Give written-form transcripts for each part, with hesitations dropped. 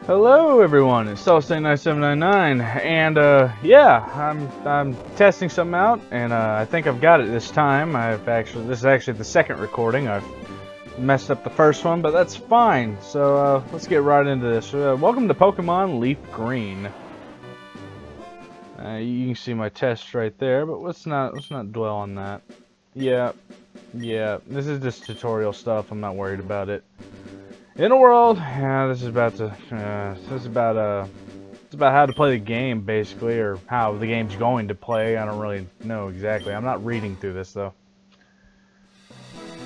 Hello everyone, it's Solstate9799, and yeah, I'm testing something out, and I think I've got it this time. This is actually the second recording. I've messed up the first one, but that's fine. So let's get right into this. Welcome to Pokemon Leaf Green. You can see my test right there, but let's not dwell on that. Yeah, this is just tutorial stuff. I'm not worried about it. In a world, yeah, this is about how to play the game, basically, or how the game's going to play. I don't really know exactly. I'm not reading through this, though.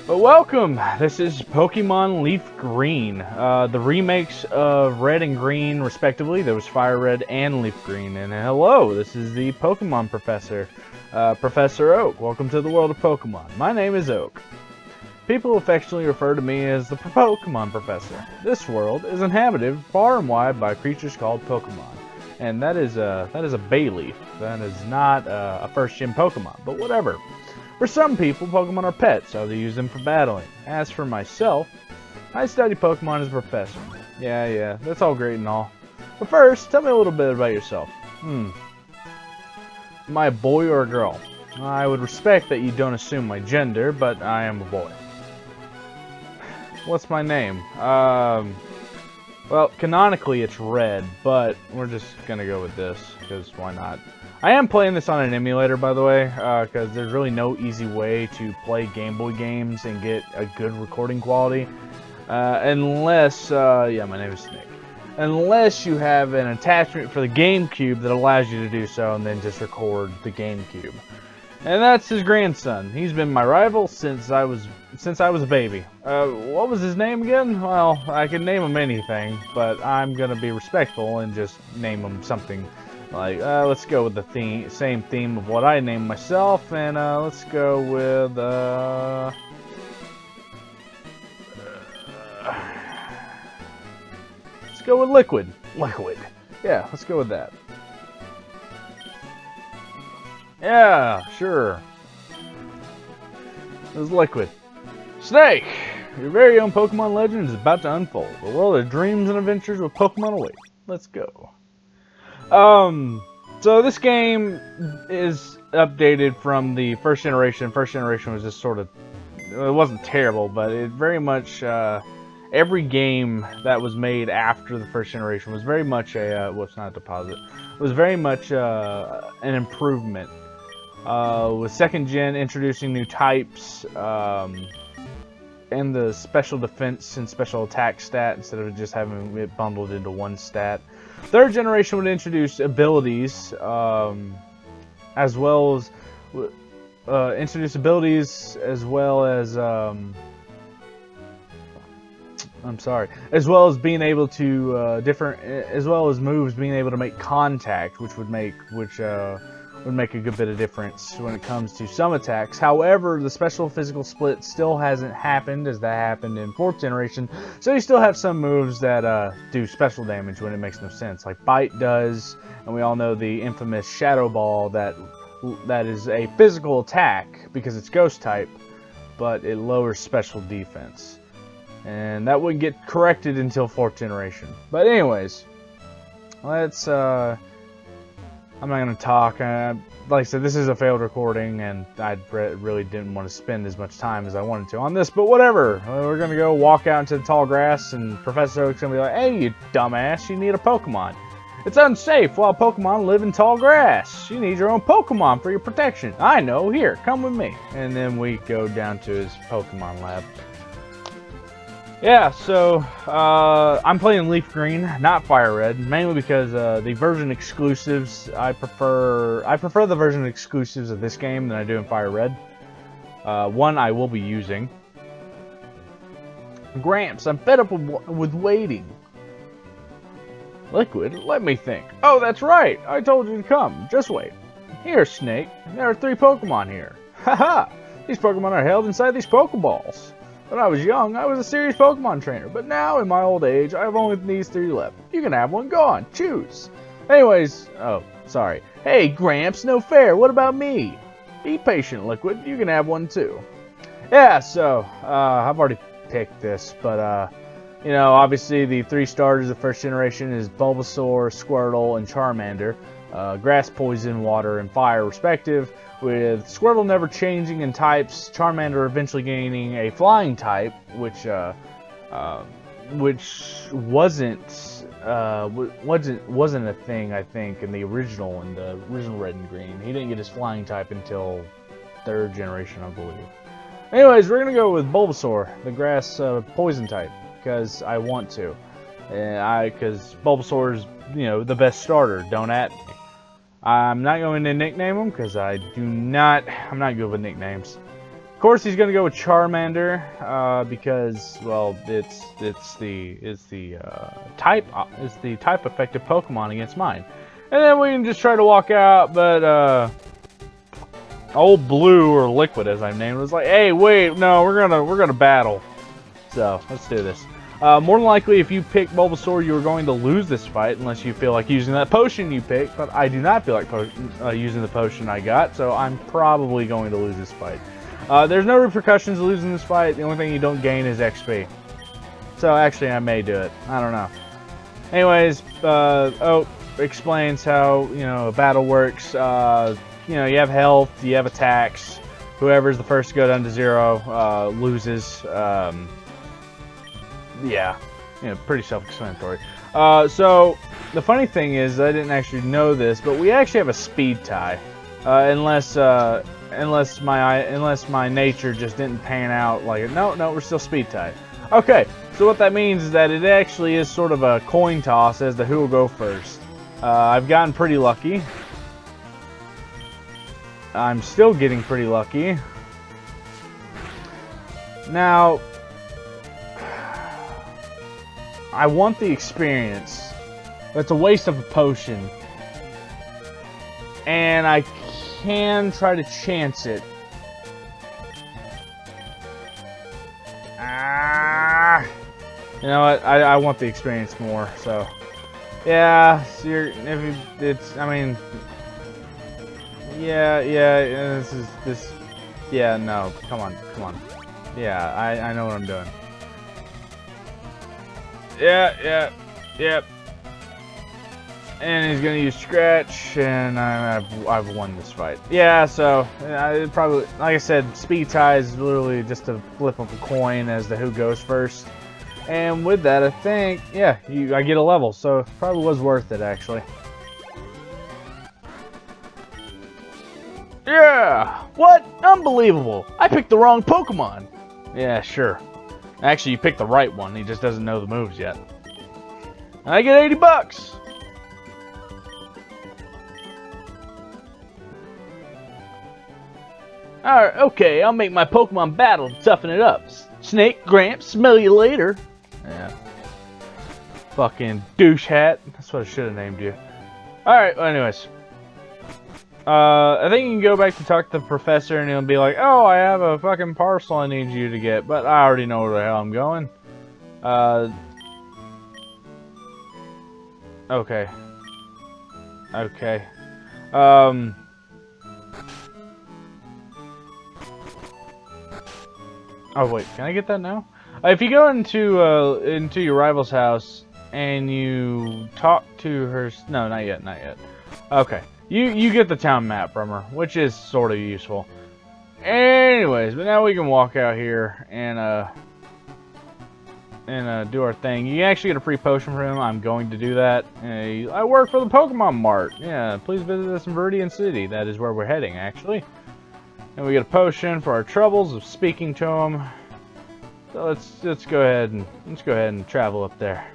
But welcome! This is Pokemon Leaf Green. The remakes of Red and Green, respectively. There was Fire Red and Leaf Green. And hello, this is the Pokemon Professor. Professor Oak. Welcome to the world of Pokemon. My name is Oak. People affectionately refer to me as the Pokemon Professor. This world is inhabited far and wide by creatures called Pokemon. And that is a Bayleaf. That is not a first gym Pokemon, but whatever. For some people, Pokemon are pets, so they use them for battling. As for myself, I study Pokemon as a professor. Yeah, that's all great and all. But first, tell me a little bit about yourself. Am I a boy or a girl? I would respect that you don't assume my gender, but I am a boy. What's my name? Well, canonically it's Red, but we're just gonna go with this, because why not? I am playing this on an emulator, by the way, because there's really no easy way to play Game Boy games and get a good recording quality, unless, yeah, my name is Snake. Unless you have an attachment for the GameCube that allows you to do so, and then just record the GameCube. And that's his grandson. He's been my rival since I was a baby. What was his name again? Well, I could name him anything, but I'm gonna be respectful and just name him something like, let's go with the same theme of what I named myself, and let's go with Liquid. Liquid. Yeah, let's go with that. Yeah, sure. It was Liquid. Snake! Your very own Pokemon legend is about to unfold. A world of dreams and adventures with Pokemon await. Let's go. So this game is updated from the first generation. First generation was just sort of, it wasn't terrible, but it very much, every game that was made after the first generation was very much a, what's not a deposit, was very much an improvement. With second gen introducing new types, and the special defense and special attack stat instead of just having it bundled into one stat. Third generation would introduce abilities, as well as as well as being able to as well as moves being able to make contact, which would make a good bit of difference when it comes to some attacks. However, the special physical split still hasn't happened, as that happened in 4th generation, so you still have some moves that do special damage when it makes no sense, like Bite does, and we all know the infamous Shadow Ball that is a physical attack because it's Ghost type, but it lowers special defense. And that wouldn't get corrected until 4th generation. But anyways, let's I'm not going to talk. Like I said, this is a failed recording, and I really didn't want to spend as much time as I wanted to on this, but whatever. We're going to go walk out into the tall grass, and Professor Oak's going to be like, hey, you dumbass, you need a Pokemon. It's unsafe while Pokemon live in tall grass. You need your own Pokemon for your protection. I know, here, come with me. And then we go down to his Pokemon lab. Yeah, so I'm playing Leaf Green, not Fire Red, mainly because the version exclusives, I prefer the version exclusives of this game than I do in Fire Red. One I will be using. Gramps, I'm fed up with waiting. Liquid, let me think. Oh, that's right, I told you to come. Just wait. Here, Snake, there are 3 Pokemon here. Haha, these Pokemon are held inside these Pokeballs. When I was young, I was a serious Pokemon trainer, but now, in my old age, I have only these 3 left. You can have one, go on, choose. Anyways, oh, sorry. Hey, Gramps, no fair, what about me? Be patient, Liquid, you can have one too. Yeah, so, I've already picked this, but, You know, obviously the 3 starters of first generation is Bulbasaur, Squirtle, and Charmander. Grass, poison, water, and fire respective, with Squirtle never changing in types, Charmander eventually gaining a flying type, which wasn't a thing, I think, in the original Red and Green. He didn't get his flying type until 3rd generation, I believe. Anyways, we're gonna go with Bulbasaur, the grass poison type, because I want to, because Bulbasaur is, you know, the best starter. Don't at me. I'm not going to nickname him because I'm not good with nicknames. Of course, he's gonna go with Charmander because, well, it's the type effective Pokemon against mine. And then we can just try to walk out, but old Blue, or Liquid as I've named, was like, hey, wait, no, we're gonna battle. So let's do this. More than likely, if you pick Bulbasaur, you're going to lose this fight unless you feel like using that potion you picked. But I do not feel like using the potion I got, so I'm probably going to lose this fight. There's no repercussions of losing this fight. The only thing you don't gain is XP. So actually, I may do it. I don't know. Anyways, Oak explains how, you know, a battle works. You know, you have health, you have attacks. Whoever's the first to go down to 0 loses. Yeah, you know, pretty self-explanatory. So the funny thing is, I didn't actually know this, but we actually have a speed tie, unless my nature just didn't pan out like, no, we're still speed tied. Okay, so what that means is that it actually is sort of a coin toss as to who will go first. I've gotten pretty lucky. I'm still getting pretty lucky. Now, I want the experience. That's a waste of a potion. And I can try to chance it. You know what? I want the experience more, so. Yeah, so yeah, no, come on. Yeah, I know what I'm doing. Yeah. And he's gonna use Scratch, and I've won this fight. Yeah, so probably, like I said, speed tie is literally just a flip of a coin as to who goes first. And with that, I think, yeah, I get a level, so it probably was worth it, actually. Yeah! What? Unbelievable! I picked the wrong Pokemon! Yeah, sure. Actually, you picked the right one, he just doesn't know the moves yet. And I get 80 bucks! Alright, okay, I'll make my Pokemon battle to toughen it up. Snake, Gramps, smell you later. Yeah. Fucking douche hat. That's what I should have named you. Alright, well, anyways. I think you can go back to talk to the professor and he'll be like, oh, I have a fucking parcel I need you to get, but I already know where the hell I'm going. Okay. Okay. Oh wait, can I get that now? If you go into your rival's house and you talk to her, no, not yet. Okay, you get the town map from her, which is sort of useful. Anyways, but now we can walk out here and do our thing. You actually get a free potion from him. I'm going to do that. I work for the Pokemon Mart. Yeah, please visit us in Viridian City. That is where we're heading, actually. And we get a potion for our troubles of speaking to him. So let's go ahead and travel up there.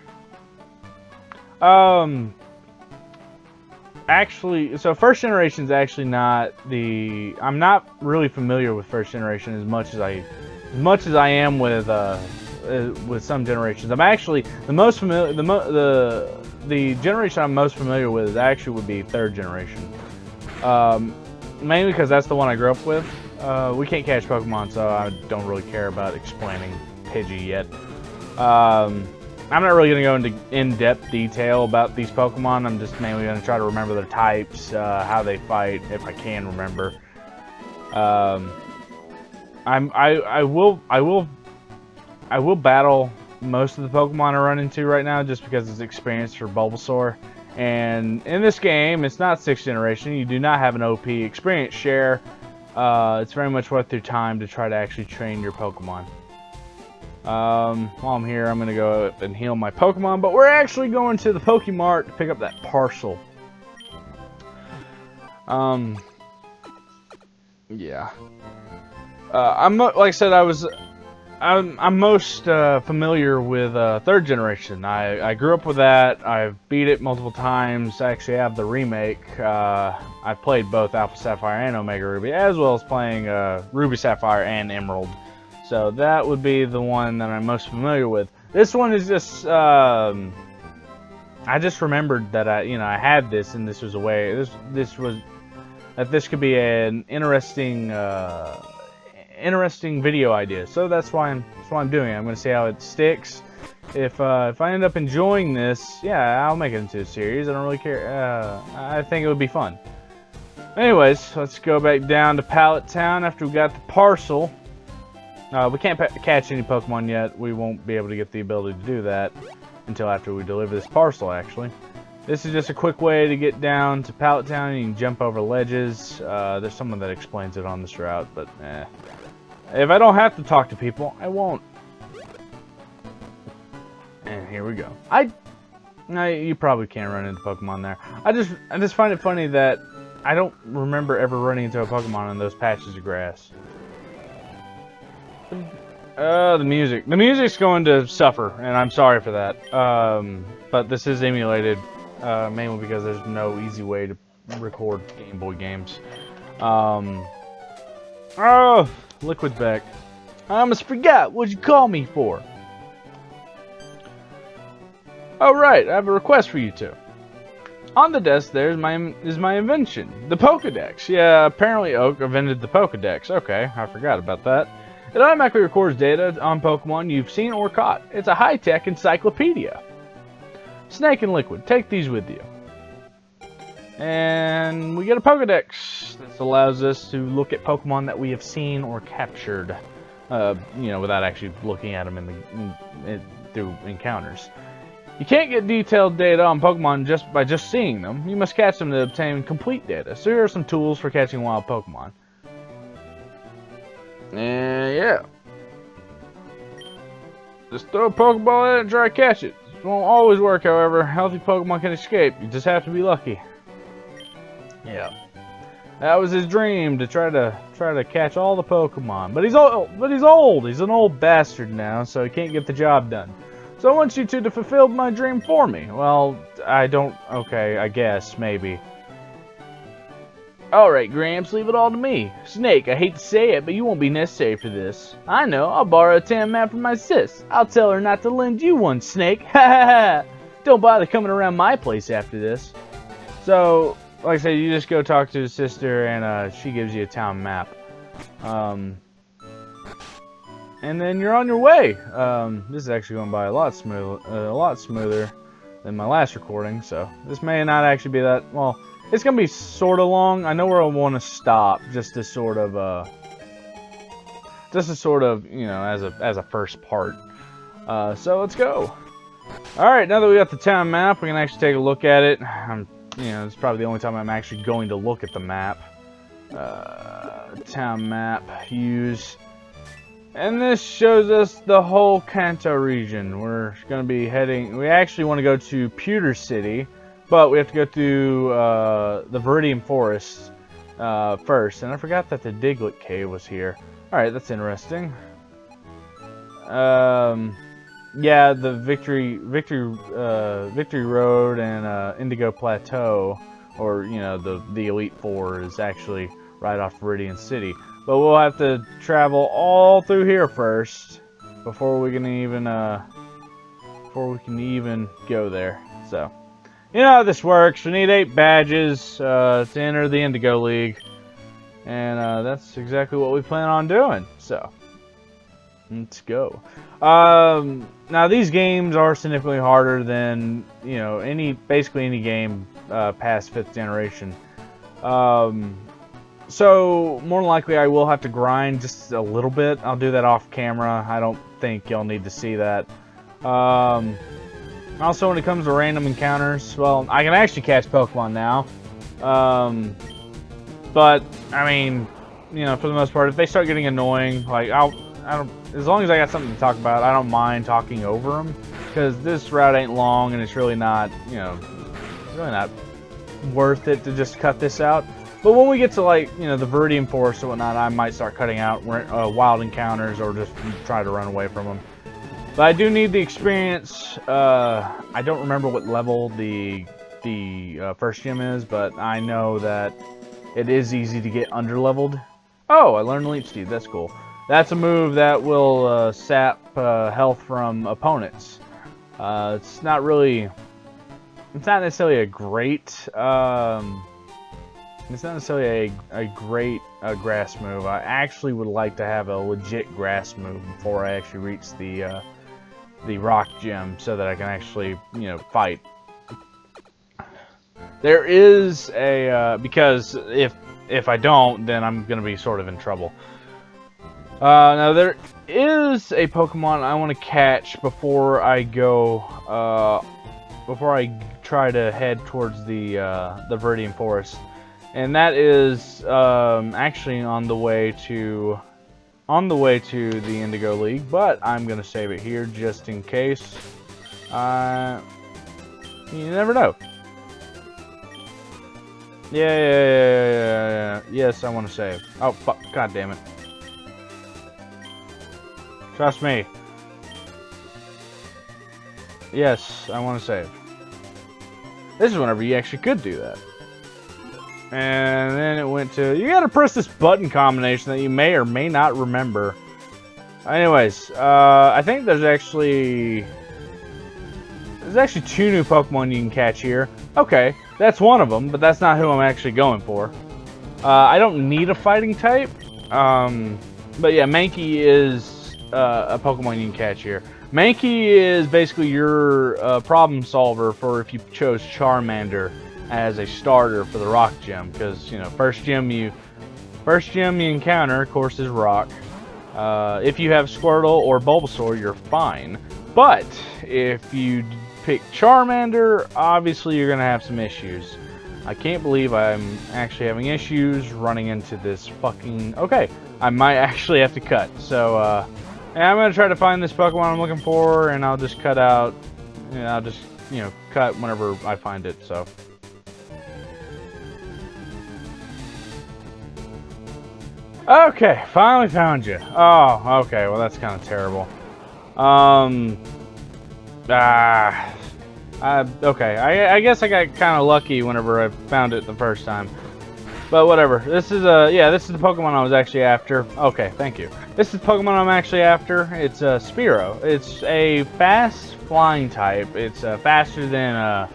Actually, so first generation is actually not the. I'm not really familiar with first generation as much as I am with some generations. I'm actually the most familiar. The generation I'm most familiar with actually would be third generation. Mainly because that's the one I grew up with. We can't catch Pokemon, so I don't really care about explaining Pidgey yet. I'm not really going to go into in-depth detail about these Pokemon. I'm just mainly going to try to remember their types, how they fight, if I can remember. I will battle most of the Pokemon I run into right now, just because it's experience for Bulbasaur. And in this game, it's not 6th generation. You do not have an OP experience share. It's very much worth your time to try to actually train your Pokemon. While I'm here, I'm going to go up and heal my Pokemon, but we're actually going to the Pokemart to pick up that parcel. Yeah. Like I said, I'm most familiar with 3rd generation. I grew up with that. I've beat it multiple times. I actually have the remake. I've played both Alpha Sapphire and Omega Ruby, as well as playing Ruby Sapphire and Emerald. So that would be the one that I'm most familiar with. This one is just, I just remembered that I had this, and this was a way. This could be an interesting video idea. So that's why I'm doing it. I'm going to see how it sticks. If I end up enjoying this, yeah, I'll make it into a series. I don't really care. I think it would be fun. Anyways, let's go back down to Pallet Town after we got the parcel. We can't catch any Pokemon yet. We won't be able to get the ability to do that until after we deliver this parcel, actually. This is just a quick way to get down to Pallet Town. You can jump over ledges. There's someone that explains it on this route, but if I don't have to talk to people, I won't. And here we go. You probably can't run into Pokemon there. I just find it funny that I don't remember ever running into a Pokemon in those patches of grass. The music. The music's going to suffer, and I'm sorry for that. But this is emulated, mainly because there's no easy way to record Game Boy games. Oh, Liquid's back. I almost forgot. What'd you call me for? Oh, right. I have a request for you two. On the desk there is my invention, the Pokedex. Yeah, apparently Oak invented the Pokedex. Okay, I forgot about that. It automatically records data on Pokemon you've seen or caught. It's a high-tech encyclopedia. Snake and Liquid, take these with you. And we get a Pokedex. This allows us to look at Pokemon that we have seen or captured, without actually looking at them through encounters. You can't get detailed data on Pokemon just by seeing them. You must catch them to obtain complete data. So here are some tools for catching wild Pokemon. And yeah. Just throw a Pokeball at it and try to catch it. It won't always work, however. Healthy Pokemon can escape. You just have to be lucky. Yeah. That was his dream, to try to catch all the Pokemon. But he's old. He's an old bastard now, so he can't get the job done. So I want you two to fulfill my dream for me. Well, I don't... Okay, I guess, maybe. Alright, Gramps, leave it all to me. Snake, I hate to say it, but you won't be necessary for this. I know, I'll borrow a TAM map from my sis. I'll tell her not to lend you one, Snake. Ha ha ha! Don't bother coming around my place after this. So, like I said, you just go talk to his sister, and she gives you a town map. And then you're on your way. This is actually going by a lot smoother than my last recording, so this may not actually be that, well, it's going to be sort of long. I know where I want to stop, just to sort of, as a first part. So let's go. Alright, now that we got the town map, we can actually take a look at it. It's probably the only time I'm actually going to look at the map. Town map, use. And this shows us the whole Kanto region. We're going to be heading... We actually want to go to Pewter City, but we have to go through the Viridian Forest first. And I forgot that the Diglett Cave was here. Alright, that's interesting. Yeah, the Victory Road and Indigo Plateau, or, the Elite Four, is actually right off Viridian City. But we'll have to travel all through here first before we can even go there. So, you know how this works. We need 8 badges to enter the Indigo League, and that's exactly what we plan on doing. So, let's go. Now these games are significantly harder than basically any game past 5th generation. So, more than likely, I will have to grind just a little bit. I'll do that off camera. I don't think y'all need to see that. Also, when it comes to random encounters, well, I can actually catch Pokemon now. But I mean, you know, for the most part, if they start getting annoying, like I don't, as long as I got something to talk about, I don't mind talking over them, because this route ain't long and it's really not, you know, really not worth it to just cut this out. But when we get to, like, you know, the Viridian Forest and whatnot, I might start cutting out wild encounters or just try to run away from them. But I do need the experience. I don't remember what level the first gym is, but I know that it is easy to get underleveled. Oh, I learned Leech Seed. That's cool. That's a move that will sap health from opponents. It's not really... It's not necessarily a great... it's not necessarily a great grass move. I actually would like to have a legit grass move before I actually reach the rock gym, so that I can actually, you know, fight. There is a because if I don't, then I'm gonna be sort of in trouble. Now there is a Pokemon I want to catch before I go before I try to head towards the Viridian Forest, and that is actually on the way to the Indigo League, but I'm gonna save it here just in case. You never know. Yeah. Yes, I want to save. Oh, fuck. God damn it. Trust me. Yes, I want to save. This is whenever you actually could do that. And then it went to... You gotta press this button combination that you may or may not remember. Anyways, I think there's actually... There's actually 2 new Pokemon you can catch here. Okay, that's one of them, but that's not who I'm actually going for. I don't need a fighting type. But yeah, Mankey is a Pokemon you can catch here. Mankey is basically your problem solver for if you chose Charmander as a starter for the Rock Gym, because, you know, first gym you encounter, of course, is Rock. If you have Squirtle or Bulbasaur, you're fine. But if you pick Charmander, obviously you're gonna have some issues. I can't believe I'm actually having issues running into this fucking... Okay, I might actually have to cut. So, yeah, I'm gonna try to find this Pokemon I'm looking for, and I'll just cut out... You know, I'll just, you know, cut whenever I find it, so... Okay, finally found you. Oh, okay, well that's kind of terrible. Okay, I guess I got kind of lucky whenever I found it the first time. But whatever. This is this is the Pokemon I was actually after. Okay, thank you. This is the Pokemon I'm actually after. It's Spearow. It's a fast flying type. It's faster than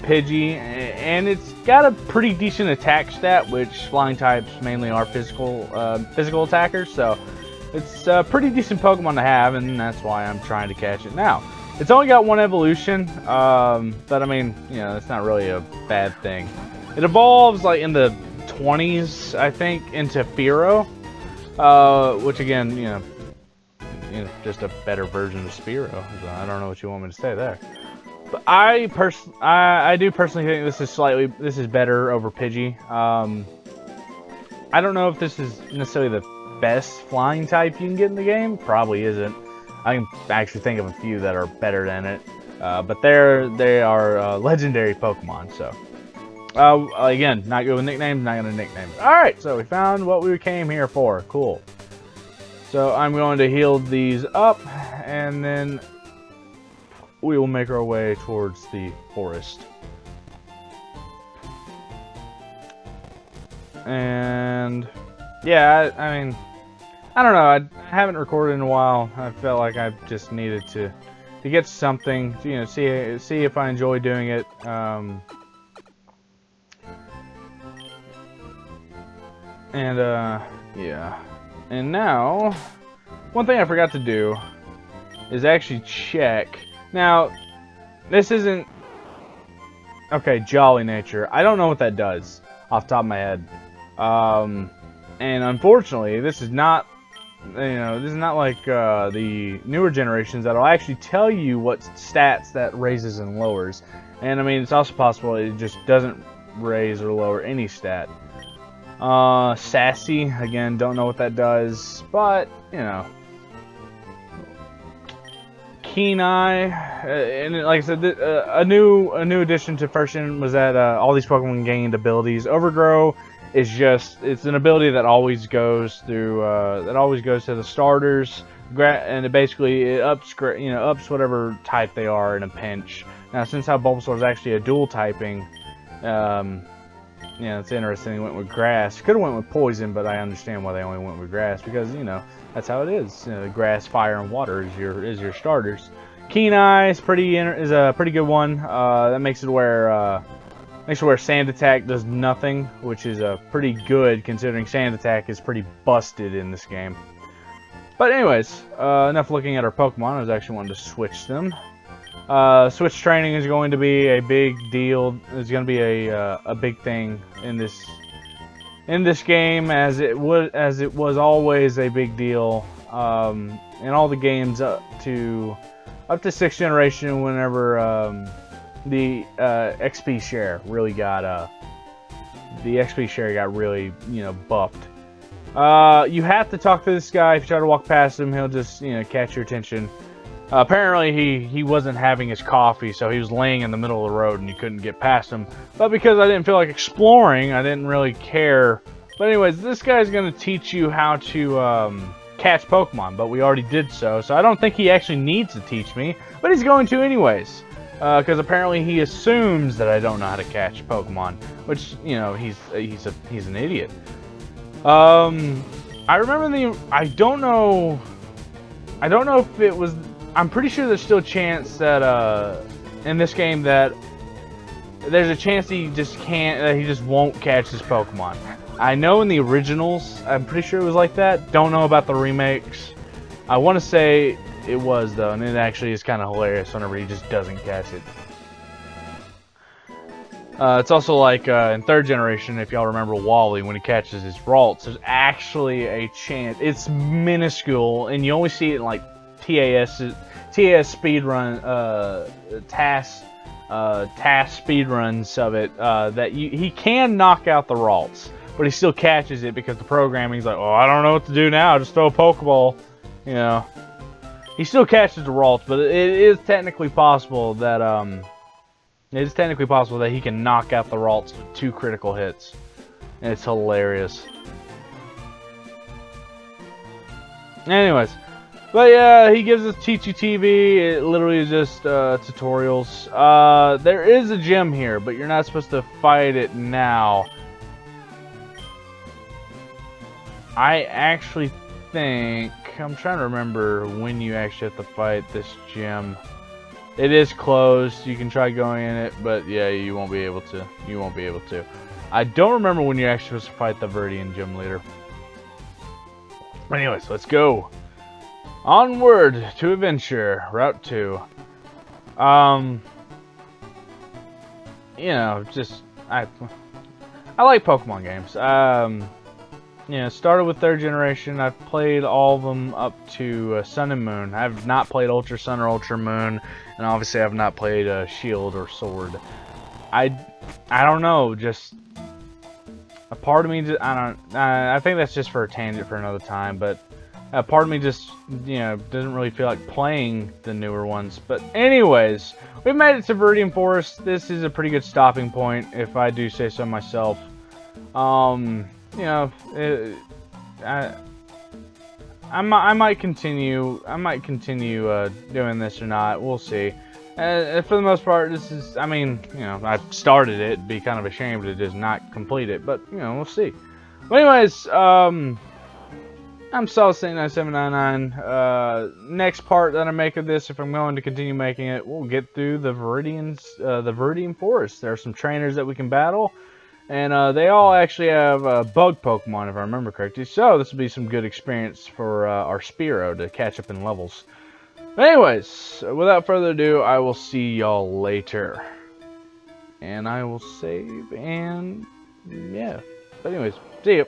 Pidgey, and it's got a pretty decent attack stat, which flying types mainly are physical attackers. So it's a pretty decent Pokemon to have, and that's why I'm trying to catch it now. It's only got 1 evolution, but I mean, you know, it's not really a bad thing. It evolves like in the 20s, I think, into Fearow, which again, you know, just a better version of Spearow. So I don't know what you want me to say there. But I do personally think this is better over Pidgey. I don't know if this is necessarily the best flying type you can get in the game. Probably isn't. I can actually think of a few that are better than it. But they are legendary Pokemon. So again, not good with nicknames. Not gonna nickname it. All right, so we found what we came here for. Cool. So I'm going to heal these up, and then we will make our way towards the forest. And yeah, I mean, I don't know. I haven't recorded in a while. I felt like I just needed to get something, you know, see if I enjoy doing it. Yeah. And now, one thing I forgot to do is actually check. Now, this isn't... Okay, Jolly Nature. I don't know what that does off the top of my head. And unfortunately, this is not this is not like the newer generations that'll actually tell you what stats that raises and lowers. And I mean, it's also possible it just doesn't raise or lower any stat. Sassy, again, don't know what that does, but you know. Keen Eye, and like I said, a new addition to first gen was that all these Pokemon gained abilities. Overgrow is it's an ability that always goes through to the starters, and it ups whatever type they are in a pinch. Now, since how Bulbasaur is actually a dual typing, it's interesting they went with grass. Could have went with poison, but I understand why they only went with grass, because that's how it is. Grass, fire, and water is your starters. Keen Eye is a pretty good one. That makes it where Sand Attack does nothing, which is pretty good considering Sand Attack is pretty busted in this game. But anyways, enough looking at our Pokemon. I was actually wanting to switch them. Switch training is going to be a big deal. It's going to be a big thing in this game, as it was always a big deal in all the games up to 6th generation. Whenever the XP share really got really buffed. You have to talk to this guy. If you try to walk past him, he'll just catch your attention. Apparently he wasn't having his coffee, so he was laying in the middle of the road and you couldn't get past him. But because I didn't feel like exploring, I didn't really care. But anyways, this guy's going to teach you how to catch Pokemon, but we already did so I don't think he actually needs to teach me, but he's going to anyways. Because apparently he assumes that I don't know how to catch Pokemon, which, he's an idiot. I remember I don't know if it was... I'm pretty sure there's still a chance that in this game that there's a chance he just won't catch his Pokemon. I know in the originals, I'm pretty sure it was like that. Don't know about the remakes. I want to say it was though, and it actually is kind of hilarious whenever he just doesn't catch it. It's also like in 3rd generation, if y'all remember Wally, when he catches his Ralts, there's actually a chance. It's minuscule, and you only see it in like TAS speedrun, TAS speedruns of it, that he can knock out the Ralts, but he still catches it because the programming's like, oh, I don't know what to do now, just throw a Pokeball, He still catches the Ralts, but it is technically possible that he can knock out the Ralts with 2 critical hits. And it's hilarious. Anyways. But yeah, he gives us Teach You TV. It literally is just tutorials. There is a gym here, but you're not supposed to fight it now. I actually think... I'm trying to remember when you actually have to fight this gym. It is closed. You can try going in it, but yeah, you won't be able to. You won't be able to. I don't remember when you're actually supposed to fight the Viridian gym leader. Anyways, let's go. Onward to adventure, Route 2. Just I like Pokemon games. Started with 3rd generation. I've played all of them up to Sun and Moon. I've not played Ultra Sun or Ultra Moon, and obviously I've not played Shield or Sword. I don't know. Just a part of me. I think that's just for a tangent for another time, but. Part of me just, doesn't really feel like playing the newer ones. But anyways, we've made it to Viridian Forest. This is a pretty good stopping point, if I do say so myself. I might continue doing this or not. We'll see. For the most part, this is, I've started it. Be kind of ashamed to just not complete it. But, we'll see. But anyways, I'm Solid99799. Next part that I make of this, if I'm going to continue making it, we'll get through the Viridian Forest. There are some trainers that we can battle, and they all actually have bug Pokemon, if I remember correctly. So this will be some good experience for our Spearow to catch up in levels. Anyways, without further ado, I will see y'all later. And I will save, and yeah. But anyways, see ya.